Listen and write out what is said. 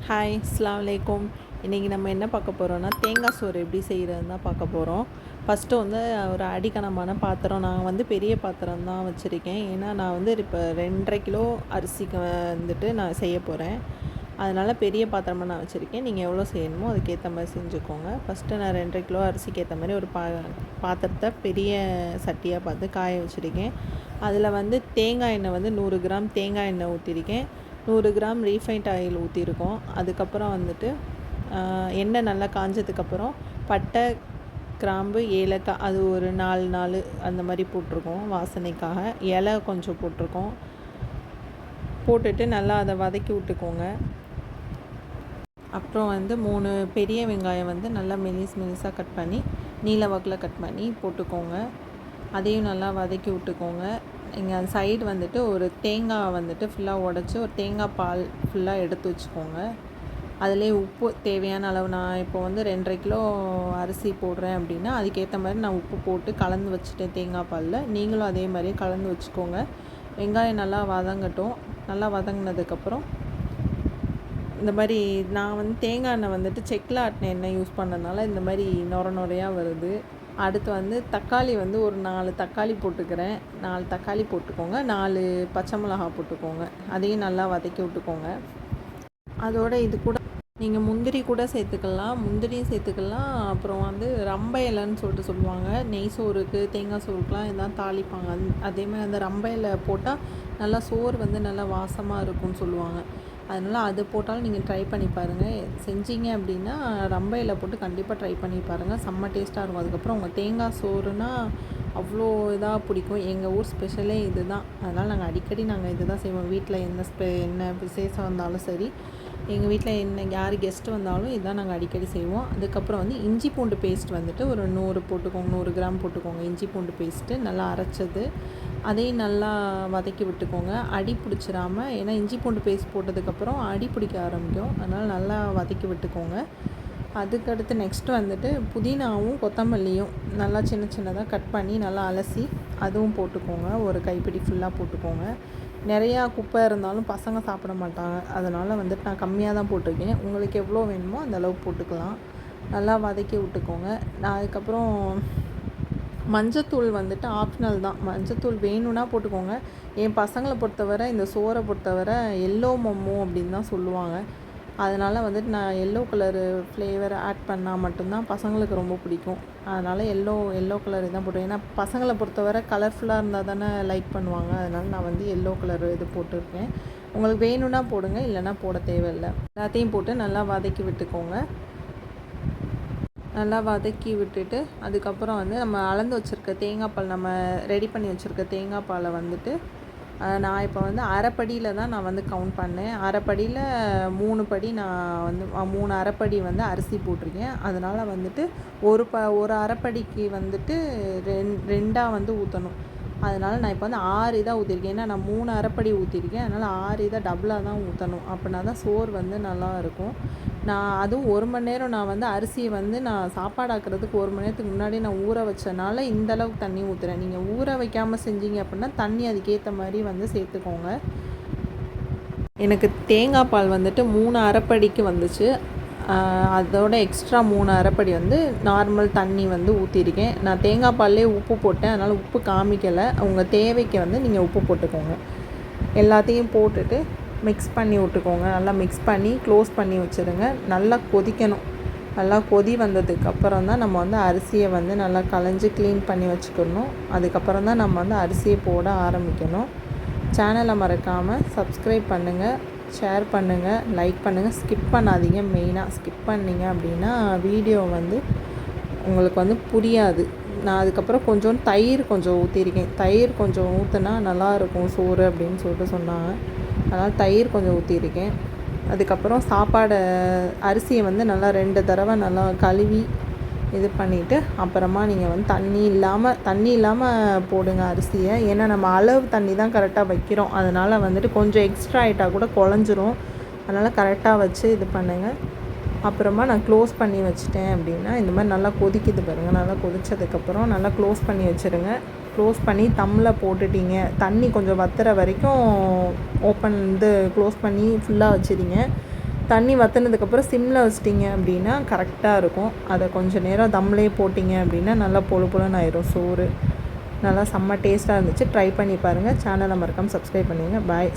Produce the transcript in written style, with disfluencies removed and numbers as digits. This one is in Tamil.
ஹாய் அஸ்ஸலாமு அலைக்கும். இன்றைக்கி நம்ம என்ன பார்க்க போகிறோன்னா தேங்காய் சோறு எப்படி செய்கிறதுன்னு தான் பார்க்க போகிறோம். ஃபஸ்ட்டு வந்து ஒரு அடிக்கனமான பாத்திரம், நான் வந்து பெரிய பாத்திரம் தான் வச்சுருக்கேன். ஏன்னா நான் வந்து இப்போ 2.5 கிலோ அரிசிக்கு வந்துட்டு நான் செய்ய போகிறேன். அதனால் பெரிய பாத்திரமாக நான் வச்சுருக்கேன். நீங்கள் எவ்வளோ செய்யணுமோ அதுக்கேற்ற மாதிரி செஞ்சுக்கோங்க. ஃபஸ்ட்டு நான் 2.5 கிலோ அரிசிக்கு ஏற்ற மாதிரி ஒரு பாத்திரத்தை பெரிய சட்டியாக பார்த்து காய வச்சுருக்கேன். அதில் வந்து தேங்காய் எண்ணெய் வந்து 100 கிராம் தேங்காய் எண்ணெய் ஊற்றிருக்கேன். 100 கிராம் ரீஃபைண்ட் ஆயில் ஊற்றிருக்கோம். அதுக்கப்புறம் வந்துட்டு எண்ணெய் நல்லா காஞ்சதுக்கப்புறம் பட்டை, கிராம்பு, ஏலக்காய் அது ஒரு 4 அந்த மாதிரி போட்டிருக்கோம் வாசனைக்காக. இலை கொஞ்சம் போட்டிருக்கோம். போட்டுட்டு நல்லா அதை வதக்கி விட்டுக்கோங்க. அப்புறம் வந்து 3 பெரிய வெங்காயம் வந்து நல்லா மெலிசாக கட் பண்ணி நீல வாக்கில் கட் பண்ணி போட்டுக்கோங்க. அதையும் நல்லா வதக்கி விட்டுக்கோங்க. இங்கே அந்த சைடு வந்துட்டு ஒரு தேங்காய் வந்துட்டு ஃபுல்லாக உடச்சி ஒரு தேங்காய் பால் ஃபுல்லாக எடுத்து வச்சுக்கோங்க. அதிலே உப்பு தேவையான அளவு, நான் இப்போ வந்து 2.5 கிலோ அரிசி போடுறேன் அப்படின்னா அதுக்கேற்ற மாதிரி நான் உப்பு போட்டு கலந்து வச்சுட்டேன் தேங்காய் பாலில். நீங்களும் அதே மாதிரியே கலந்து வச்சுக்கோங்க. வெங்காயம் நல்லா வதங்கட்டும். நல்லா வதங்கினதுக்கப்புறம் இந்த மாதிரி நான் வந்து தேங்காய் எண்ணெய் வந்துட்டு செக்கில் ஆட்டின எண்ணெய் யூஸ் பண்ணதுனால இந்த மாதிரி நுரையாக வருது. அடுத்து வந்து தக்காளி வந்து ஒரு 4 தக்காளி போட்டுக்கிறேன். 4 தக்காளி போட்டுக்கோங்க. 4 பச்சை மிளகாய் போட்டுக்கோங்க. அதையும் நல்லா வதக்கி விட்டுக்கோங்க. அதோட இது கூட நீங்கள் முந்திரி கூட சேர்த்துக்கலாம், முந்திரியும் சேர்த்துக்கலாம். அப்புறம் வந்து ரம்ப இலைன்னு சொல்லிட்டு சொல்லுவாங்க. நெய் சோறுக்கு தேங்காய் சோறுக்கெலாம் இதான் தாளிப்பாங்க. அதே மாதிரி அந்த ரம்ப இலை போட்டால் நல்லா சோறு வந்து நல்லா வாசமாக இருக்கும்னு சொல்லுவாங்க. அதனால் அது போட்டாலும் நீங்கள் ட்ரை பண்ணி பாருங்கள். செஞ்சீங்க அப்படின்னா ரம்ப இலை போட்டு கண்டிப்பாக ட்ரை பண்ணி பாருங்கள். செம்ம டேஸ்ட்டாக இருக்கும். அதுக்கப்புறம் உங்கள் தேங்காய் சோறுனா அவ்வளோ இதாக பிடிக்கும். எங்கள் ஊர் ஸ்பெஷலே இது தான். அதனால் நாங்கள் அடிக்கடி இது தான் செய்வோம். வீட்டில் என்ன விசேஷம் வந்தாலும் சரி, எங்கள் வீட்டில் யார் கெஸ்ட்டு வந்தாலும் இதுதான் நாங்கள் அடிக்கடி செய்வோம். அதுக்கப்புறம் வந்து இஞ்சி பூண்டு பேஸ்ட் வந்துட்டு ஒரு 100 போட்டுக்கோங்க. 100 கிராம் போட்டுக்கோங்க இஞ்சி பூண்டு பேஸ்ட்டு நல்லா அரைச்சது. அதையும் நல்லா வதக்கி விட்டுக்கோங்க. அடி பிடிச்சிடாமல், ஏன்னா இஞ்சி பூண்டு பேஸ்ட் போட்டதுக்கப்புறம் அடி பிடிக்க ஆரம்பிக்கும். அதனால் நல்லா வதக்கி விட்டுக்கோங்க. அதுக்கடுத்து நெக்ஸ்ட்டு வந்துட்டு புதினாவும் கொத்தமல்லியும் நல்லா சின்னதாக கட் பண்ணி நல்லா அலசி அதுவும் போட்டுக்கோங்க. ஒரு கைப்பிடி ஃபுல்லாக போட்டுக்கோங்க. நிறையா குப்பை இருந்தாலும் பசங்க சாப்பிட மாட்டாங்க. அதனால் வந்துட்டு நான் கம்மியாக தான் போட்டிருக்கேன். உங்களுக்கு எவ்வளோ வேணுமோ அந்த அளவுக்கு போட்டுக்கலாம். நல்லா வதக்கி விட்டுக்கோங்க. நான் அதுக்கப்புறம் மஞ்சத்தூள் வந்துட்டு ஆப்ஷனல் தான். மஞ்சத்தூள் வேணும்னா போட்டுக்கோங்க. என் பசங்களை பொறுத்தவரை இந்த சோறை பொறுத்தவரை எல்லோ மொம்மோ அப்படின்னு தான் சொல்லுவாங்க. அதனால் வந்துட்டு நான் எல்லோ கலரு ஃப்ளேவர் ஆட் பண்ணால் மட்டும்தான் பசங்களுக்கு ரொம்ப பிடிக்கும். அதனால் எல்லோ கலர் தான் போட்டுருக்கேன். ஏன்னா பசங்களை பொறுத்தவரை கலர்ஃபுல்லாக இருந்தால் தானே லைக் பண்ணுவாங்க. அதனால் நான் வந்து எல்லோ கலர் இது போட்டிருக்கேன். உங்களுக்கு வேணும்னா போடுங்க, இல்லைனா போட தேவையில்லை. எல்லாத்தையும் போட்டு நல்லா வதக்கி விட்டுக்கோங்க. நல்லா வதக்கி விட்டுட்டு அதுக்கப்புறம் வந்து நம்ம அளந்து வச்சுருக்க தேங்காய் பால், நம்ம ரெடி பண்ணி வச்சுருக்க தேங்காய் பாலை வந்துட்டு நான் இப்போ வந்து அரைப்படியில் தான் நான் வந்து கவுண்ட் பண்ணேன். அரைப்படியில் 3 படி நான் வந்து 3 அரைப்படி வந்து அரிசி போட்டிருக்கேன். அதனால் வந்துட்டு ஒரு அரைப்படிக்கு வந்துட்டு 2ஆக வந்து ஊற்றணும். அதனால் நான் இப்போ வந்து 6 இதாக ஊற்றிருக்கேன். ஏன்னா நான் 3 அரைப்படி ஊற்றிருக்கேன். அதனால் 6 இதாக டபுளாக தான் ஊற்றணும். அப்படின்னா தான் சோறு வந்து நல்லாயிருக்கும். நான் அதுவும் 1 மணி நேரம் நான் வந்து அரிசியை வந்து நான் சாப்பாடு ஆக்கிறதுக்கு 1 மணி நேரத்துக்கு முன்னாடி நான் ஊற வச்சனால இந்தளவுக்கு தண்ணி ஊற்றுறேன். நீங்கள் ஊற வைக்காமல் செஞ்சீங்க அப்படின்னா தண்ணி அதுக்கேற்ற மாதிரி வந்து சேர்த்துக்கோங்க. எனக்கு தேங்காய் பால் வந்துட்டு 3 அரைப்படிக்கு வந்துச்சு. அதோட எக்ஸ்ட்ரா 3 அரைப்படி வந்து நார்மல் தண்ணி வந்து ஊற்றிருக்கேன். நான் தேங்காய் பால்லே உப்பு போட்டேன். அதனால் உப்பு காமிக்கலை. உங்கள் தேவைக்கு வந்து நீங்கள் உப்பு போட்டுக்கோங்க. எல்லாத்தையும் போட்டுட்டு மிக்ஸ் பண்ணி விட்டுக்கோங்க. நல்லா மிக்ஸ் பண்ணி க்ளோஸ் பண்ணி வச்சுருங்க. நல்லா கொதிக்கணும். நல்லா கொதி வந்ததுக்கப்புறம் தான் நம்ம வந்து அரிசியை வந்து நல்லா களைஞ்சி க்ளீன் பண்ணி வச்சுக்கணும். அதுக்கப்புறம் தான் நம்ம வந்து அரிசியை போட ஆரம்பிக்கணும். சேனலை மறக்காமல் சப்ஸ்கிரைப் பண்ணுங்கள், ஷேர் பண்ணுங்கள், லைக் பண்ணுங்கள். ஸ்கிப் பண்ணாதீங்க. மெயினாக ஸ்கிப் பண்ணிங்க அப்படின்னா வீடியோ வந்து உங்களுக்கு வந்து புரியாது. நான் அதுக்கப்புறம் தயிர் கொஞ்சம் ஊற்றிருக்கேன். தயிர் கொஞ்சம் ஊற்றினா நல்லாயிருக்கும் சோறு அப்படின்னு சொல்லிட்டு சொன்னாங்க. அதனால் தயிர் கொஞ்சம் ஊற்றிருக்கேன். அதுக்கப்புறம் அரிசியை வந்து நல்லா 2 தடவை நல்லா கழுவி இது பண்ணிவிட்டு அப்புறமா நீங்கள் வந்து தண்ணி இல்லாமல் போடுங்க அரிசியை. ஏன்னா நம்ம அளவு தண்ணி தான் கரெக்டாக வைக்கிறோம். அதனால் வந்துட்டு கொஞ்சம் எக்ஸ்ட்ரா ஆகிட்டா கூட குழஞ்சிரும். அதனால் கரெக்டாக வச்சு இது பண்ணுங்கள். அப்புறமா நான் க்ளோஸ் பண்ணி வச்சுட்டேன் அப்படின்னா இந்த மாதிரி நல்லா கொதிக்குது பாருங்கள். நல்லா கொதித்ததுக்கப்புறம் நல்லா க்ளோஸ் பண்ணி வச்சுருங்க. க்ளோஸ் பண்ணி தம்மில் போட்டுட்டிங்க. தண்ணி கொஞ்சம் வத்துற வரைக்கும் க்ளோஸ் பண்ணி ஃபுல்லாக வச்சுருங்க. தண்ணி வற்றினதுக்கப்புறம் சிம்மில் வச்சிட்டிங்க அப்படின்னா கரெக்டாக இருக்கும். அதை கொஞ்சம் நேரம் தம்லேயே போட்டிங்க அப்படின்னா நல்லா பொழு பொழுன்னு ஆயிரும் சோறு. நல்லா செம்ம டேஸ்ட்டாக இருந்துச்சு. ட்ரை பண்ணி பாருங்கள். சேனலை மறக்காமல் சப்ஸ்கிரைப் பண்ணிடுங்க. பாய்.